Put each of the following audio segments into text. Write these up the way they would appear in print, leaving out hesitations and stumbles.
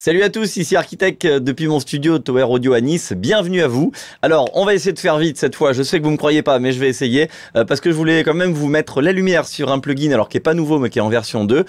Salut à tous, ici Architect depuis mon studio Tower Audio à Nice, bienvenue à vous. Alors on va essayer de faire vite cette fois, je sais que vous me croyez pas mais je vais essayer parce que je voulais quand même vous mettre la lumière sur un plugin alors qui est pas nouveau mais qui est en version 2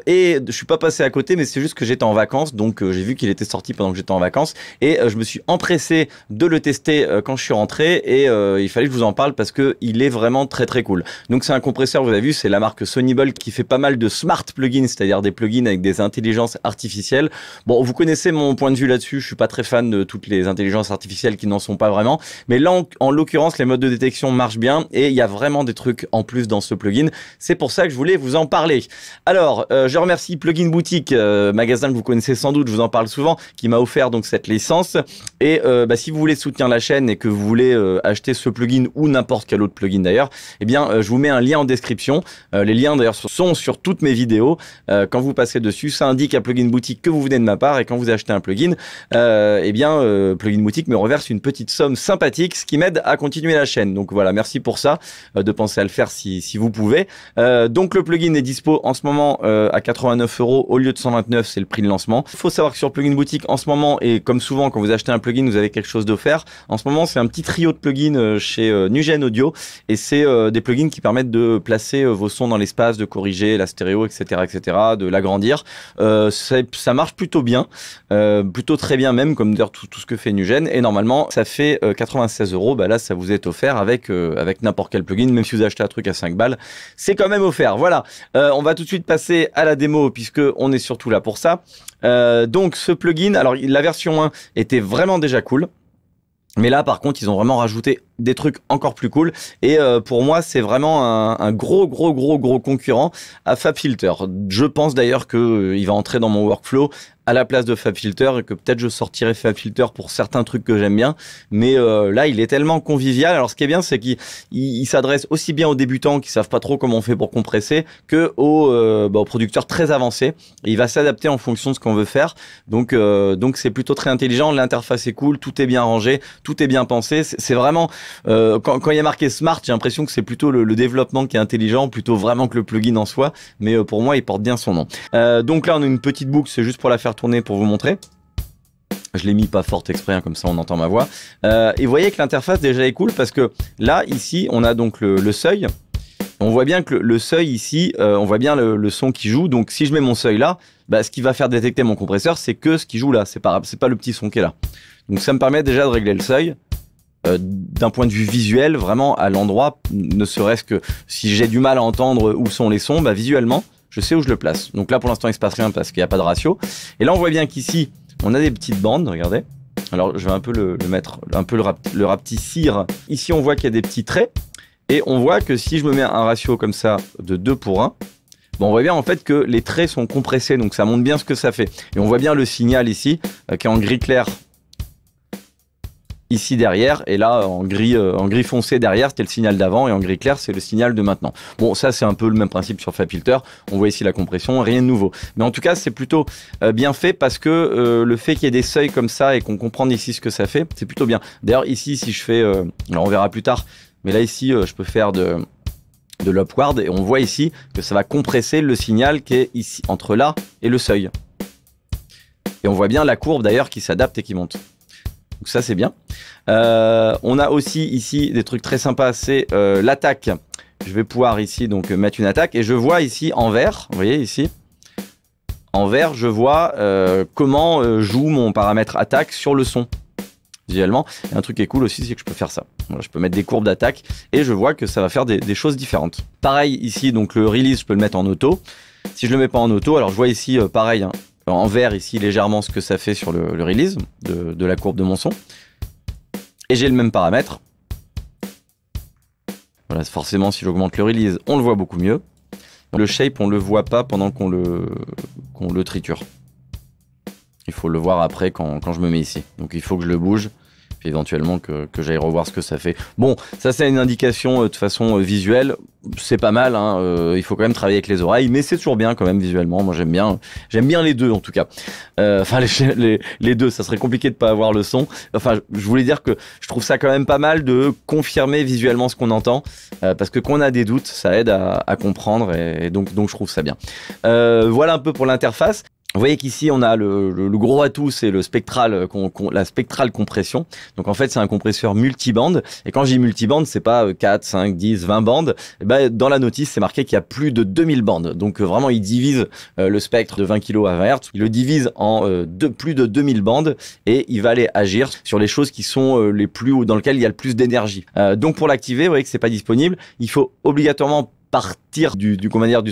et je suis pas passé à côté mais c'est juste que j'étais en vacances donc j'ai vu qu'il était sorti pendant que j'étais en vacances et je me suis empressé de le tester quand je suis rentré et il fallait que je vous en parle parce que il est vraiment très cool. Donc c'est un compresseur, vous avez vu, c'est la marque Sonyball qui fait pas mal de smart plugins, c'est-à-dire des plugins avec des intelligences artificielles. Bon, vous connaissez mon point de vue là-dessus, je suis pas très fan de toutes les intelligences artificielles qui n'en sont pas vraiment, mais là, en l'occurrence, les modes de détection marchent bien et il y a vraiment des trucs en plus dans ce plugin. C'est pour ça que je voulais vous en parler. Alors, je remercie Plugin Boutique, magasin que vous connaissez sans doute, je vous en parle souvent, qui m'a offert donc cette licence. Et si vous voulez soutenir la chaîne et que vous voulez acheter ce plugin ou n'importe quel autre plugin d'ailleurs, eh bien, je vous mets un lien en description. Les liens d'ailleurs sont sur toutes mes vidéos. Quand vous passez dessus, ça indique à Plugin Boutique que vous venez de ma part et quand vous achetez un plugin, Plugin Boutique me reverse une petite somme sympathique, ce qui m'aide à continuer la chaîne. Donc voilà, merci pour ça, de penser à le faire si vous pouvez. Donc le plugin est dispo en ce moment à 89 € au lieu de 129, c'est le prix de lancement. Il faut savoir que sur Plugin Boutique en ce moment, et comme souvent quand vous achetez un plugin, vous avez quelque chose d'offert. En ce moment, c'est un petit trio de plugins chez Nugen Audio et c'est des plugins qui permettent de placer vos sons dans l'espace, de corriger la stéréo, etc., de l'agrandir. Ça marche plutôt bien. Plutôt très bien même, comme d'ailleurs tout ce que fait Nugen, et normalement ça fait 96 €. Bah là ça vous est offert avec n'importe quel plugin, même si vous achetez un truc à 5 balles, c'est quand même offert. Voilà, on va tout de suite passer à la démo puisque on est surtout là pour ça. Donc ce plugin, alors la version 1 était vraiment déjà cool. Mais là, par contre, ils ont vraiment rajouté des trucs encore plus cool. Et pour moi, c'est vraiment un gros concurrent à FabFilter. Je pense d'ailleurs qu'il va entrer dans mon workflow à la place de FabFilter et que peut-être je sortirai FabFilter pour certains trucs que j'aime bien. Mais là, il est tellement convivial. Alors, ce qui est bien, c'est qu'il s'adresse aussi bien aux débutants qui savent pas trop comment on fait pour compresser que aux producteurs très avancés. Et il va s'adapter en fonction de ce qu'on veut faire. Donc c'est plutôt très intelligent. L'interface est cool, tout est bien rangé, tout est bien pensé. C'est vraiment quand il y a marqué Smart, j'ai l'impression que c'est plutôt le développement qui est intelligent, plutôt vraiment que le plugin en soi. Mais pour moi, il porte bien son nom. Donc là, on a une petite boucle, c'est juste pour la faire tourner pour vous montrer. Je l'ai mis pas fort exprès, hein, comme ça on entend ma voix. Et vous voyez que l'interface déjà est cool parce que là, ici, on a donc le seuil. On voit bien que le seuil ici, on voit bien le son qui joue. Donc si je mets mon seuil là, bah, ce qui va faire détecter mon compresseur, c'est que ce qui joue là. C'est pas le petit son qui est là. Donc ça me permet déjà de régler le seuil. D'un point de vue visuel, vraiment à l'endroit, ne serait-ce que si j'ai du mal à entendre où sont les sons, bah, visuellement, je sais où je le place. Donc là, pour l'instant, il se passe rien parce qu'il n'y a pas de ratio. Et là, on voit bien qu'ici, on a des petites bandes, regardez. Alors, je vais un peu le mettre, un peu le rapetissir. Ici, on voit qu'il y a des petits traits. Et on voit que si je me mets un ratio comme ça de 2:1, bon, on voit bien en fait que les traits sont compressés. Donc, ça montre bien ce que ça fait. Et on voit bien le signal ici, qui est en gris clair. Ici derrière, et là en gris foncé derrière, c'était le signal d'avant, et en gris clair, c'est le signal de maintenant. Bon, ça c'est un peu le même principe sur FabFilter, on voit ici la compression, rien de nouveau. Mais en tout cas, c'est plutôt bien fait parce que le fait qu'il y ait des seuils comme ça et qu'on comprenne ici ce que ça fait, c'est plutôt bien. D'ailleurs ici, si je fais, alors on verra plus tard, mais là ici, je peux faire de l'upward, et on voit ici que ça va compresser le signal qui est ici, entre là et le seuil. Et on voit bien la courbe d'ailleurs qui s'adapte et qui monte. Donc ça c'est bien. On a aussi ici des trucs très sympas, c'est l'attaque. Je vais pouvoir ici donc mettre une attaque et je vois ici en vert, vous voyez ici, en vert je vois comment joue mon paramètre attaque sur le son. Visuellement, et un truc qui est cool aussi, c'est que je peux faire ça. Voilà, je peux mettre des courbes d'attaque et je vois que ça va faire des choses différentes. Pareil ici, donc le release, je peux le mettre en auto. Si je le mets pas en auto, alors je vois ici pareil, hein, en vert ici légèrement ce que ça fait sur le release de la courbe de mon son. Et j'ai le même paramètre. Voilà, forcément si j'augmente le release, on le voit beaucoup mieux. Le shape, on le voit pas pendant qu'on le triture. Il faut le voir après quand je me mets ici. Donc il faut que je le bouge. Puis éventuellement que j'aille revoir ce que ça fait. Bon, ça c'est une indication de façon visuelle, c'est pas mal, hein, il faut quand même travailler avec les oreilles, mais c'est toujours bien quand même visuellement, moi j'aime bien les deux en tout cas. Enfin les deux, ça serait compliqué de pas avoir le son. Enfin je voulais dire que je trouve ça quand même pas mal de confirmer visuellement ce qu'on entend, parce que quand on a des doutes, ça aide à comprendre, et donc je trouve ça bien. Voilà un peu pour l'interface. Vous voyez qu'ici on a le gros atout, c'est le spectral, la spectrale compression. Donc en fait c'est un compresseur multibande, et quand je dis multibande, c'est pas 4, 5, 10, 20 bandes. Et ben, dans la notice c'est marqué qu'il y a plus de 2000 bandes. Donc vraiment il divise le spectre de 20 kg à 20 Hz, il le divise en plus de 2000 bandes, et il va aller agir sur les choses qui sont les plus ou dans lesquelles il y a le plus d'énergie. Donc pour l'activer, vous voyez que c'est pas disponible, il faut obligatoirement partir du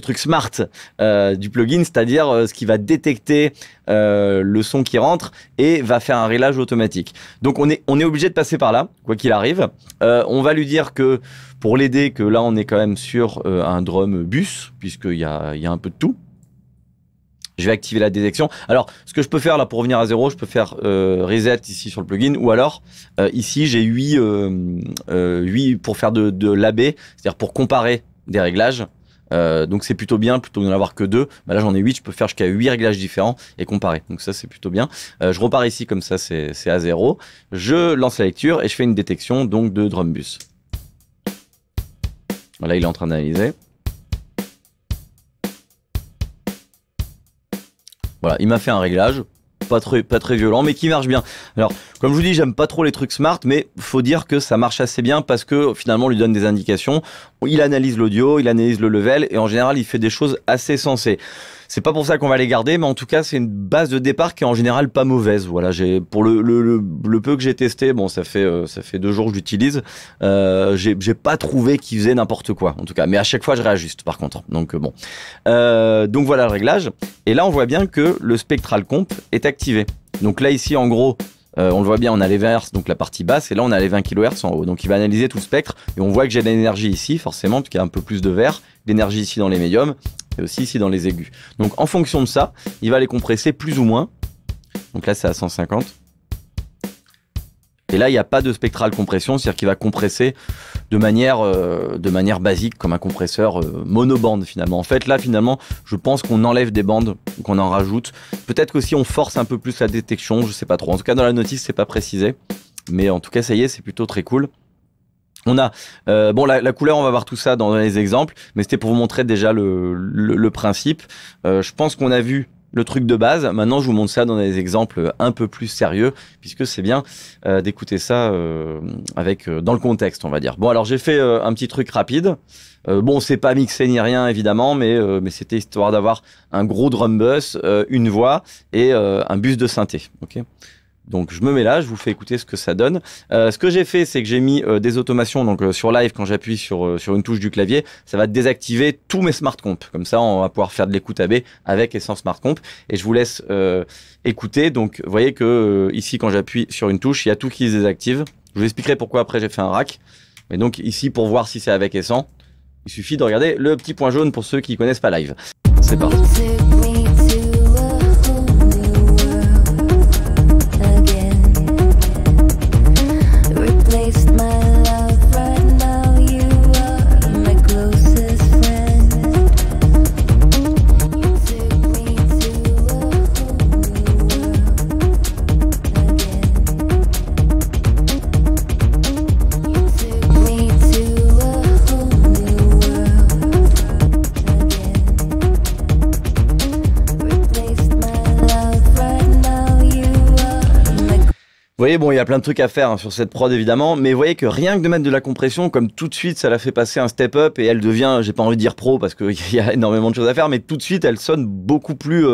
truc smart du plugin, c'est-à-dire ce qui va détecter le son qui rentre et va faire un réglage automatique. Donc on est obligé de passer par là, quoi qu'il arrive. On va lui dire que pour l'aider, que là on est quand même sur un drum bus, puisqu'il y a un peu de tout. Je vais activer la détection. Alors, ce que je peux faire là pour revenir à 0, je peux faire reset ici sur le plugin, ou alors ici j'ai 8 pour faire de l'AB, c'est-à-dire pour comparer des réglages. Donc c'est plutôt bien, plutôt que d'en avoir que 2. Bah là j'en ai 8, je peux faire jusqu'à 8 réglages différents et comparer. Donc ça c'est plutôt bien. Je repars ici comme ça, c'est à 0. Je lance la lecture et je fais une détection donc de drum bus. Voilà, il est en train d'analyser. Voilà, il m'a fait un réglage, pas très violent, mais qui marche bien. Alors, comme je vous dis, j'aime pas trop les trucs smart, mais faut dire que ça marche assez bien parce que finalement, on lui donne des indications. Il analyse l'audio, il analyse le level, et en général, il fait des choses assez sensées. C'est pas pour ça qu'on va les garder, mais en tout cas, c'est une base de départ qui est en général pas mauvaise. Voilà, pour le peu que j'ai testé, bon, ça fait 2 jours que j'utilise, j'ai pas trouvé qu'il faisait n'importe quoi, en tout cas. Mais à chaque fois, je réajuste, par contre. Donc bon. Donc voilà le réglage. Et là, on voit bien que le Spectral Comp est activé. Donc là, ici, en gros, on le voit bien, on a les 20 Hz, donc la partie basse, et là on a les 20 kHz en haut. Donc il va analyser tout le spectre, et on voit que j'ai de l'énergie ici, forcément, parce qu'il y a un peu plus de vert, d'énergie ici dans les médiums, et aussi ici dans les aigus. Donc en fonction de ça, il va les compresser plus ou moins. Donc là c'est à 150. Et là il n'y a pas de spectral compression, c'est-à-dire qu'il va compresser de manière basique, comme un compresseur monobande finalement. En fait là finalement, je pense qu'on enlève des bandes, qu'on en rajoute. Peut-être qu'aussi on force un peu plus la détection, je sais pas trop. En tout cas dans la notice c'est pas précisé, mais en tout cas ça y est, c'est plutôt très cool. On a, bon la couleur, on va voir tout ça dans les exemples, mais c'était pour vous montrer déjà le principe. Je pense qu'on a vu le truc de base. Maintenant, je vous montre ça dans des exemples un peu plus sérieux, puisque c'est bien d'écouter ça dans le contexte, on va dire. Bon, alors j'ai fait un petit truc rapide. Bon, c'est pas mixé ni rien, évidemment, mais c'était histoire d'avoir un gros drum bus, une voix et un bus de synthé. Ok. Donc je me mets là, je vous fais écouter ce que ça donne. Ce que j'ai fait, c'est que j'ai mis des automations. Donc sur live, quand j'appuie sur une touche du clavier, ça va désactiver tous mes smart comp. Comme ça, on va pouvoir faire de l'écoute AB avec et sans smart comp. Et je vous laisse écouter. Donc vous voyez que ici, quand j'appuie sur une touche, il y a tout qui se désactive. Je vous expliquerai pourquoi après j'ai fait un rack. Mais donc ici, pour voir si c'est avec et sans, il suffit de regarder le petit point jaune pour ceux qui connaissent pas live. C'est parti. Vous voyez, bon, il y a plein de trucs à faire sur cette prod évidemment, mais vous voyez que rien que de mettre de la compression, comme tout de suite, ça la fait passer un step up et elle devient, j'ai pas envie de dire pro parce qu'il y a énormément de choses à faire, mais tout de suite, elle sonne beaucoup plus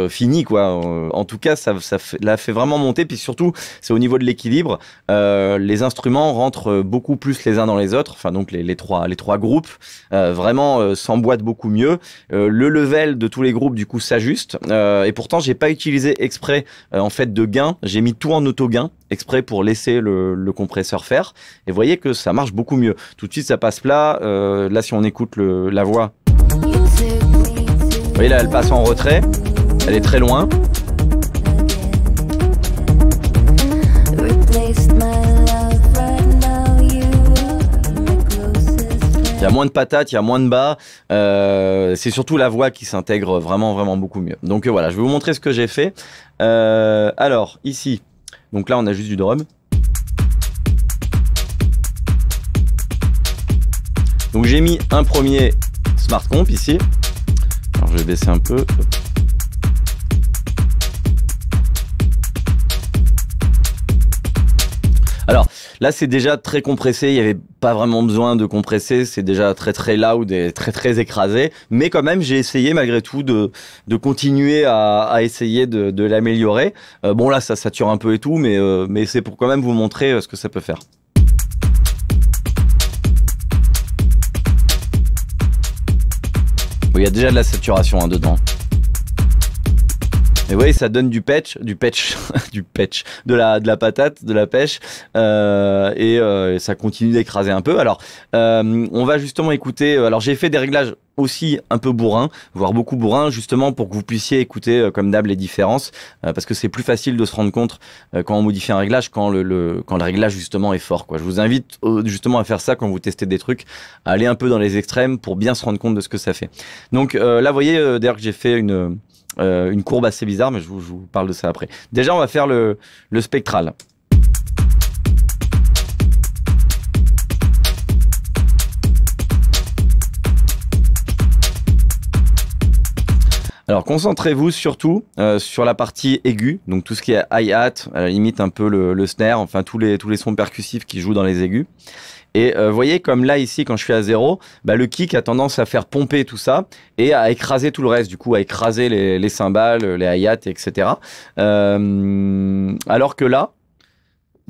finie, quoi. En tout cas, ça la fait vraiment monter, puis surtout, c'est au niveau de l'équilibre. Les instruments rentrent beaucoup plus les uns dans les autres, enfin donc les trois groupes, vraiment s'emboîtent beaucoup mieux. Le level de tous les groupes, du coup, s'ajuste. Et pourtant, j'ai pas utilisé exprès en fait de gain, j'ai mis tout en auto-gain exprès pour laisser le compresseur faire, et vous voyez que ça marche beaucoup mieux. Tout de suite ça passe plat, là si on écoute la voix, vous voyez là elle passe en retrait, elle est très loin. Il y a moins de patates, il y a moins de bas, c'est surtout la voix qui s'intègre vraiment beaucoup mieux. Donc voilà, je vais vous montrer ce que j'ai fait. Alors ici, donc là on a juste du drum. Donc j'ai mis un premier smart comp ici. Alors je vais baisser un peu. Hop. Alors là c'est déjà très compressé, il n'y avait pas vraiment besoin de compresser, c'est déjà très très loud et très très écrasé, mais quand même j'ai essayé malgré tout de continuer à essayer de l'améliorer. Bon là ça sature un peu et tout, mais c'est pour quand même vous montrer ce que ça peut faire. Bon, il y a déjà de la saturation hein, dedans. Et vous voyez, ça donne du patch, du patch, de la patate, de la pêche, et ça continue d'écraser un peu. Alors, on va justement écouter. Alors, j'ai fait des réglages aussi un peu bourrin, voire beaucoup bourrin, justement pour que vous puissiez écouter comme d'hab les différences, parce que c'est plus facile de se rendre compte quand on modifie un réglage, quand le réglage justement est fort, quoi. Je vous invite justement à faire ça quand vous testez des trucs, à aller un peu dans les extrêmes pour bien se rendre compte de ce que ça fait. Donc là, vous voyez d'ailleurs que j'ai fait une courbe assez bizarre, mais je vous parle de ça après. Déjà, on va faire le spectral. Alors concentrez-vous surtout sur la partie aiguë, donc tout ce qui est hi-hat, à la limite un peu le snare, enfin tous les sons percussifs qui jouent dans les aigus. Et voyez comme là ici quand je suis à 0, bah, le kick a tendance à faire pomper tout ça et à écraser tout le reste, du coup à écraser les cymbales, les hi-hats, etc. Alors que là,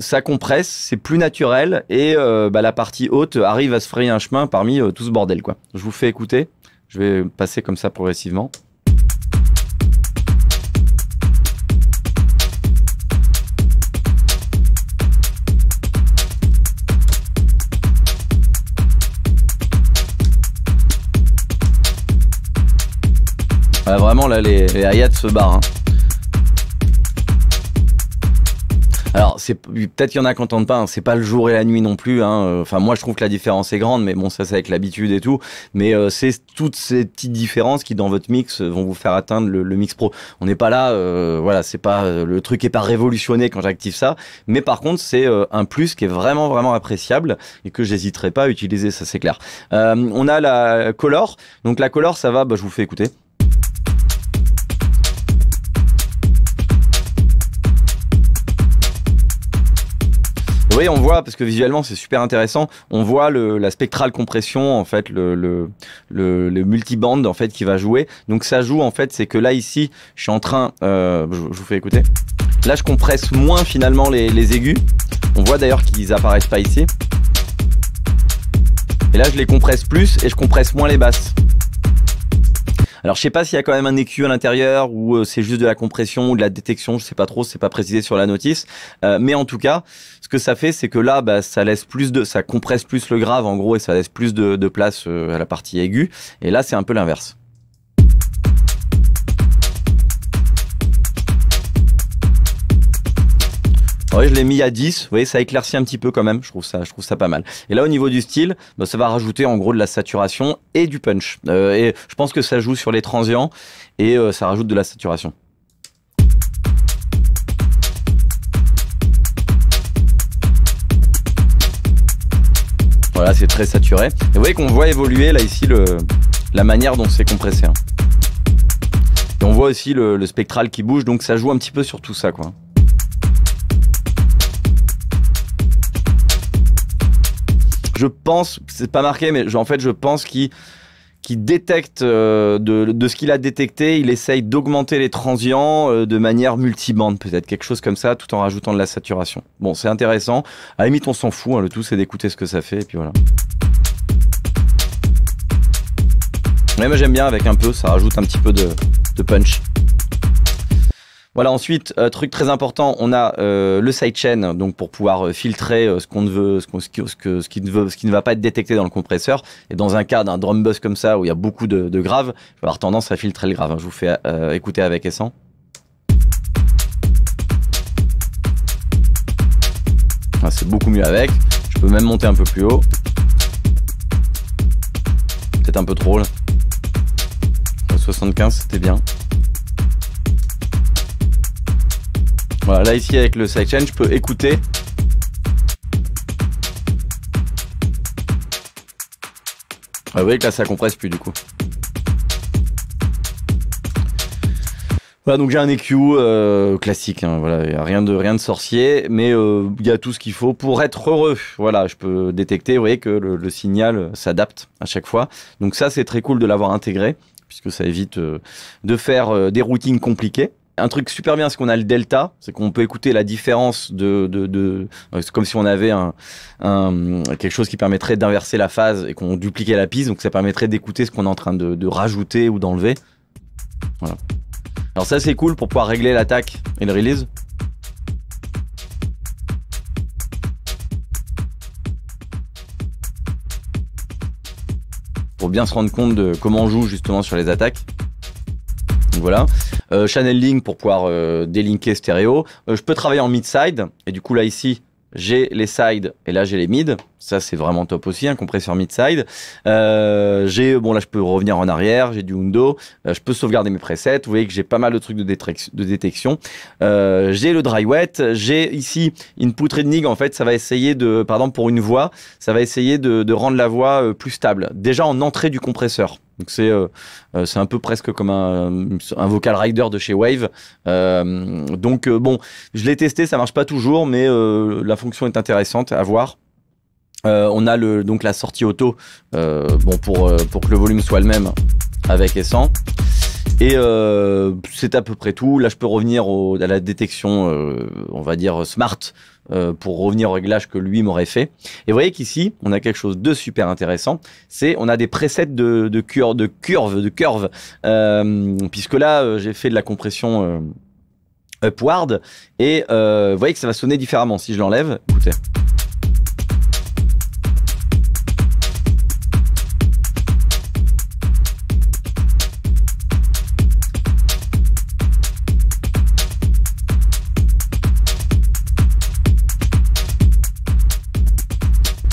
ça compresse, c'est plus naturel et bah, la partie haute arrive à se frayer un chemin parmi tout ce bordel, quoi. Je vous fais écouter, je vais passer comme ça progressivement. Voilà, vraiment là les hi-hats se barrent. Hein. Alors c'est peut-être qu'il y en a qui n'entendent pas, hein. C'est pas le jour et la nuit non plus. Hein. Enfin moi je trouve que la différence est grande, mais bon ça c'est avec l'habitude et tout. Mais c'est toutes ces petites différences qui dans votre mix vont vous faire atteindre le mix pro. On n'est pas là, voilà, c'est pas le truc est pas révolutionné quand j'active ça. Mais par contre c'est un plus qui est vraiment vraiment appréciable et que j'hésiterai pas à utiliser, ça c'est clair. On a la color, donc la color ça va, bah, je vous fais écouter. Vous voyez, on voit, parce que visuellement c'est super intéressant, on voit la spectrale compression, en fait, le multiband en fait qui va jouer. Donc ça joue en fait, c'est que là ici, je suis en train, je vous fais écouter. Là je compresse moins finalement les aigus. On voit d'ailleurs qu'ils apparaissent pas ici. Et là je les compresse plus et je compresse moins les basses. Alors je sais pas s'il y a quand même un EQ à l'intérieur ou c'est juste de la compression ou de la détection, je sais pas trop, c'est pas précisé sur la notice. Mais en tout cas, ce que ça fait, c'est que là, bah, ça compresse plus le grave en gros et ça laisse plus de place à la partie aiguë. Et là, c'est un peu l'inverse. Ouais, je l'ai mis à 10, vous voyez, ça éclaircit un petit peu quand même, je trouve ça pas mal. Et là, au niveau du style, bah, ça va rajouter en gros de la saturation et du punch. Et je pense que ça joue sur les transients et ça rajoute de la saturation. Voilà, c'est très saturé. Et vous voyez qu'on voit évoluer là ici la manière dont c'est compressé. Hein. Et on voit aussi le spectral qui bouge, donc ça joue un petit peu sur tout ça, quoi. Je pense, c'est pas marqué, mais en fait, je pense qu'il détecte de ce qu'il a détecté, il essaye d'augmenter les transients de manière multibande, peut-être quelque chose comme ça, tout en rajoutant de la saturation. Bon, c'est intéressant. À la limite, on s'en fout. Hein, le tout, c'est d'écouter ce que ça fait, et puis voilà. Mais moi, j'aime bien avec un peu, ça rajoute un petit peu de punch. Voilà, ensuite, truc très important, on a le sidechain, donc pour pouvoir filtrer ce qu'on veut, ce qui ne va pas être détecté dans le compresseur. Et dans un cas d'un drum bus comme ça où il y a beaucoup de graves, je vais avoir tendance à filtrer le grave. Je vous fais écouter avec et sans. Ah, c'est beaucoup mieux avec. Je peux même monter un peu plus haut. Peut-être un peu trop là. 75, c'était bien. Voilà, là ici avec le sidechain, je peux écouter. Vous voyez que là ça compresse plus du coup. Voilà, donc j'ai un EQ classique, hein, voilà, y a rien de sorcier, mais il y a tout ce qu'il faut pour être heureux. Voilà, je peux détecter, vous voyez, que le signal s'adapte à chaque fois. Donc ça, c'est très cool de l'avoir intégré, puisque ça évite de faire des routines compliquées. Un truc super bien, c'est qu'on a le delta, c'est qu'on peut écouter la différence c'est comme si on avait quelque chose qui permettrait d'inverser la phase et qu'on dupliquait la piste, donc ça permettrait d'écouter ce qu'on est en train de rajouter ou d'enlever. Voilà. Alors ça c'est cool pour pouvoir régler l'attaque et le release. Pour bien se rendre compte de comment on joue justement sur les attaques. Donc voilà. Channel link pour pouvoir délinker stéréo. Je peux travailler en mid-side. Et du coup là ici, j'ai les sides et là j'ai les mid. Ça c'est vraiment top aussi, un compresseur mid-side. Là je peux revenir en arrière, j'ai du Undo. Je peux sauvegarder mes presets. Vous voyez que j'ai pas mal de trucs de détection. J'ai le dry wet. J'ai ici input reading. En fait, ça va essayer de, par exemple pour une voix, ça va essayer de rendre la voix plus stable. Déjà en entrée du compresseur. Donc c'est un peu presque comme un vocal rider de chez Wave. Bon, je l'ai testé, ça marche pas toujours, mais la fonction est intéressante à voir. On a donc la sortie auto, pour que le volume soit le même avec et sans. Et c'est à peu près tout. Là, je peux revenir à la détection, on va dire smart, pour revenir au réglage que lui m'aurait fait. Et vous voyez qu'ici, on a quelque chose de super intéressant. On a des presets de curve, puisque là, j'ai fait de la compression upward. Et vous voyez que ça va sonner différemment si je l'enlève. Écoutez.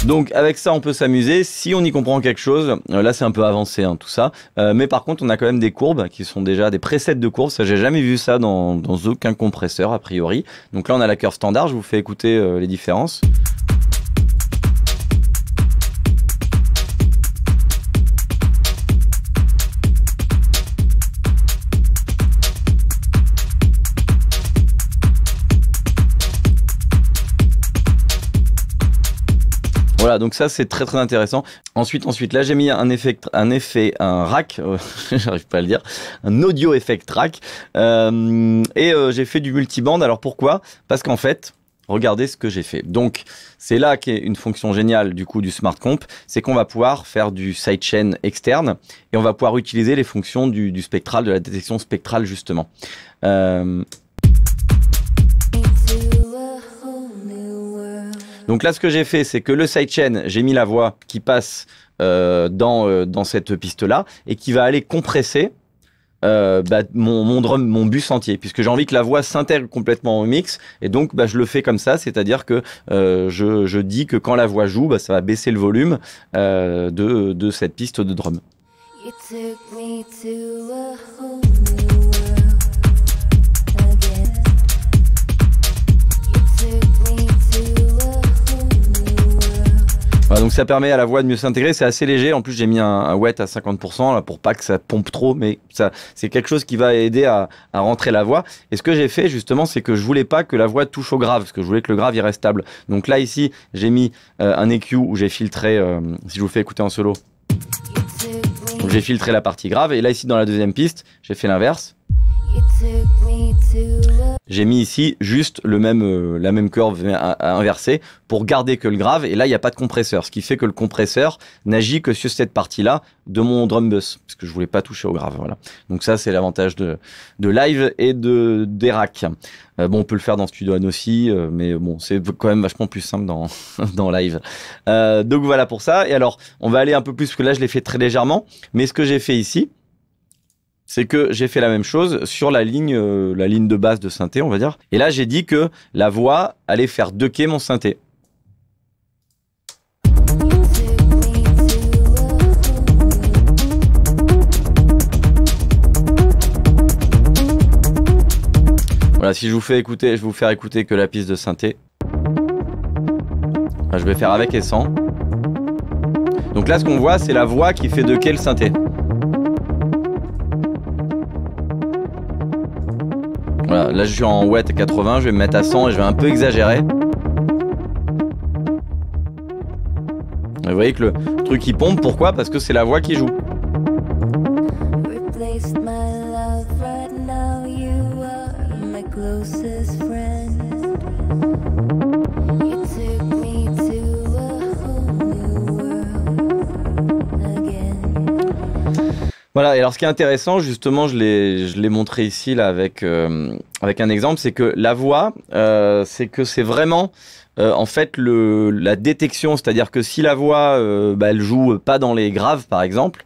Donc avec ça on peut s'amuser, si on y comprend quelque chose, là c'est un peu avancé tout ça, mais par contre on a quand même des courbes qui sont déjà des presets de courbes, ça j'ai jamais vu ça dans aucun compresseur a priori. Donc là on a la curve standard, je vous fais écouter les différences. Voilà, donc ça c'est très intéressant. Ensuite, là j'ai mis un rack, j'arrive pas à le dire, un audio effect rack, j'ai fait du multiband. Alors pourquoi? Parce qu'en fait, regardez ce que j'ai fait. Donc c'est là qu'est une fonction géniale du coup du Smart Comp, c'est qu'on va pouvoir faire du sidechain externe et on va pouvoir utiliser les fonctions du spectral, de la détection spectrale justement. Donc là, ce que j'ai fait, c'est que le sidechain, j'ai mis la voix qui passe dans cette piste-là et qui va aller compresser mon bus entier, puisque j'ai envie que la voix s'intègre complètement au mix. Et donc, je le fais comme ça, c'est-à-dire que je dis que quand la voix joue, ça va baisser le volume de cette piste de drum. Voilà, donc ça permet à la voix de mieux s'intégrer, c'est assez léger, en plus j'ai mis un wet à 50% là, pour pas que ça pompe trop, mais c'est quelque chose qui va aider à rentrer la voix. Et ce que j'ai fait justement, c'est que je voulais pas que la voix touche au grave, parce que je voulais que le grave il reste stable. Donc là ici, j'ai mis un EQ où j'ai filtré, si je vous fais écouter en solo, donc j'ai filtré la partie grave, et là ici dans la deuxième piste, j'ai fait l'inverse. J'ai mis ici juste la même curve à inverser pour garder que le grave, et là il n'y a pas de compresseur, ce qui fait que le compresseur n'agit que sur cette partie-là de mon drum bus, parce que je voulais pas toucher au grave. Voilà. Donc ça c'est l'avantage de live et des racks. On peut le faire dans Studio One aussi, mais bon c'est quand même vachement plus simple dans live. Donc voilà pour ça. Et alors on va aller un peu plus, parce que là je l'ai fait très légèrement, mais ce que j'ai fait ici, c'est que j'ai fait la même chose sur la ligne de base de synthé, on va dire. Et là, j'ai dit que la voix allait faire ducker mon synthé. Voilà, si je vous fais écouter, je vais vous faire écouter que la piste de synthé. Enfin, je vais faire avec et sans. Donc là, ce qu'on voit, c'est la voix qui fait ducker le synthé. Voilà, là je suis en wet à 80, je vais me mettre à 100 et je vais un peu exagérer. Vous voyez que le truc il pompe, pourquoi? Parce que c'est la voix qui joue. Voilà, et alors ce qui est intéressant, justement, je l'ai montré ici là avec un exemple, c'est que la voix, c'est que c'est vraiment en fait la détection, c'est-à-dire que si la voix, elle joue pas dans les graves par exemple,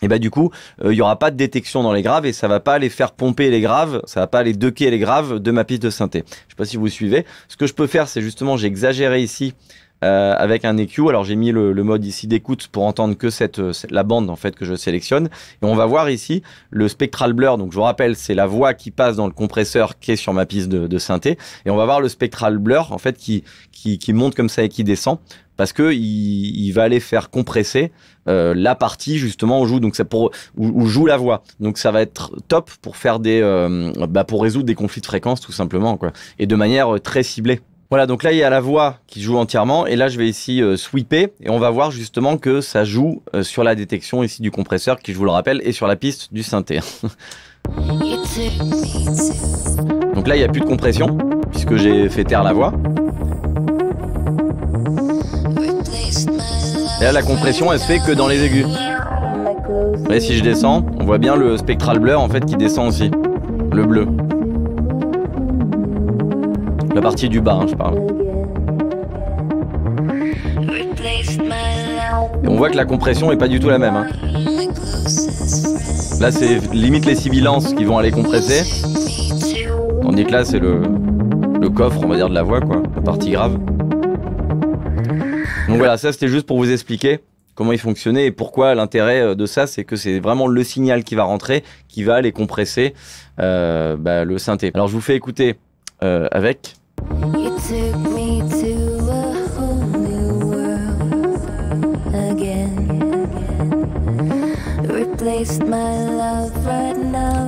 et bah du coup, il y aura pas de détection dans les graves et ça va pas aller faire pomper les graves, ça va pas aller ducker les graves de ma piste de synthé. Je sais pas si vous suivez. Ce que je peux faire, c'est justement, j'ai exagéré ici avec un EQ. Alors j'ai mis le mode ici d'écoute pour entendre que la bande en fait que je sélectionne. Et on va voir ici le spectral blur. Donc je vous rappelle, c'est la voix qui passe dans le compresseur qui est sur ma piste de synthé. Et on va voir le spectral blur en fait qui monte comme ça et qui descend. Parce que il va aller faire compresser la partie justement où joue, donc c'est où joue la voix. Donc ça va être top pour faire pour résoudre des conflits de fréquences tout simplement quoi, et de manière très ciblée. Voilà, donc là il y a la voix qui joue entièrement et là je vais ici sweeper et on va voir justement que ça joue sur la détection ici du compresseur qui, je vous le rappelle, est sur la piste du synthé. Donc là il n'y a plus de compression puisque j'ai fait taire la voix. Et là, la compression, elle se fait que dans les aigus. Et si je descends, on voit bien le spectral blur en fait qui descend aussi, le bleu. La partie du bas, hein, je parle. Et on voit que la compression est pas du tout la même. Hein. Là, c'est limite les sibilances qui vont aller compresser. Tandis que là, c'est le coffre, on va dire, de la voix, quoi, la partie grave. Donc voilà, ça c'était juste pour vous expliquer comment il fonctionnait et pourquoi l'intérêt de ça, c'est que c'est vraiment le signal qui va rentrer, qui va aller compresser le synthé. Alors je vous fais écouter avec.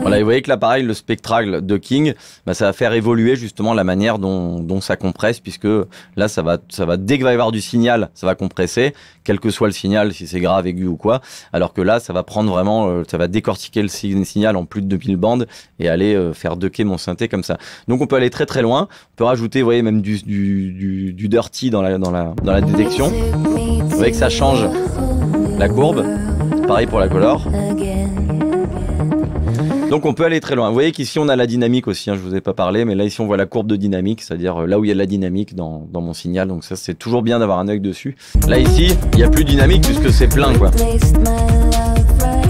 Voilà, et vous voyez que là, pareil, le spectral de King, ça va faire évoluer justement la manière dont ça compresse, puisque là, ça va, dès qu'il va y avoir du signal, ça va compresser, quel que soit le signal, si c'est grave, aigu ou quoi, alors que là, ça va prendre vraiment, ça va décortiquer le signal en plus de 2000 bandes et aller faire ducker mon synthé comme ça. Donc on peut aller très très loin, on peut rajouter, vous voyez, même du dirty dans la détection. Vous voyez que ça change la courbe. Pareil pour la color. Donc on peut aller très loin. Vous voyez qu'ici on a la dynamique aussi, hein, je vous ai pas parlé, mais là ici on voit la courbe de dynamique, c'est-à-dire là où il y a de la dynamique dans mon signal, donc ça c'est toujours bien d'avoir un œil dessus. Là ici, il n'y a plus de dynamique puisque c'est plein quoi.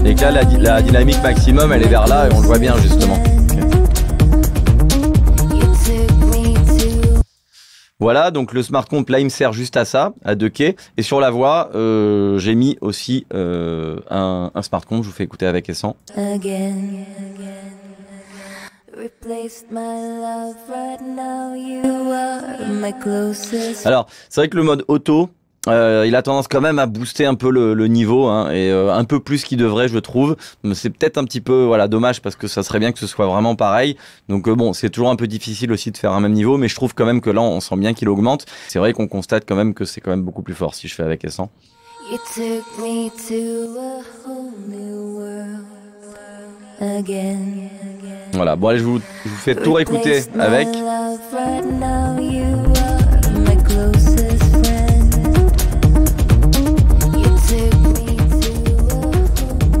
Et que là la dynamique maximum elle est vers là et on le voit bien justement. Voilà, donc le smart comp, là, il me sert juste à ça, à ducker. Et sur la voix, j'ai mis aussi un smart comp, je vous fais écouter avec et sans. Alors, c'est vrai que le mode auto, il a tendance quand même à booster un peu le niveau, hein, et un peu plus qu'il devrait, je trouve. C'est peut-être un petit peu dommage parce que ça serait bien que ce soit vraiment pareil. Donc bon, c'est toujours un peu difficile aussi de faire un même niveau, mais je trouve quand même que là, on sent bien qu'il augmente. C'est vrai qu'on constate quand même que c'est quand même beaucoup plus fort si je fais avec et sans. Voilà, bon allez, je vous fais tout réécouter avec.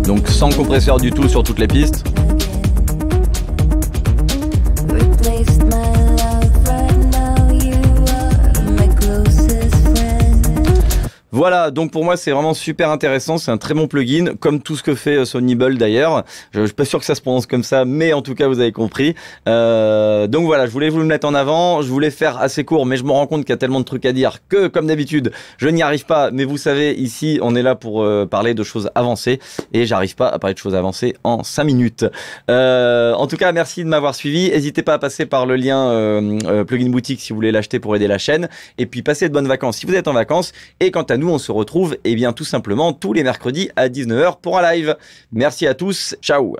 Donc sans compresseur du tout sur toutes les pistes. Voilà, donc pour moi c'est vraiment super intéressant, c'est un très bon plugin, comme tout ce que fait Sonibel d'ailleurs. Je suis pas sûr que ça se prononce comme ça, mais en tout cas vous avez compris. Donc voilà, je voulais vous le mettre en avant, je voulais faire assez court, mais je me rends compte qu'il y a tellement de trucs à dire que, comme d'habitude, je n'y arrive pas. Mais vous savez, ici on est là pour parler de choses avancées, et j'arrive pas à parler de choses avancées en 5 minutes. En tout cas, merci de m'avoir suivi. N'hésitez pas à passer par le lien Plugin Boutique si vous voulez l'acheter pour aider la chaîne, et puis passez de bonnes vacances si vous êtes en vacances. Et quant à nous, on se retrouve bien tout simplement tous les mercredis à 19h pour un live. Merci à tous, ciao.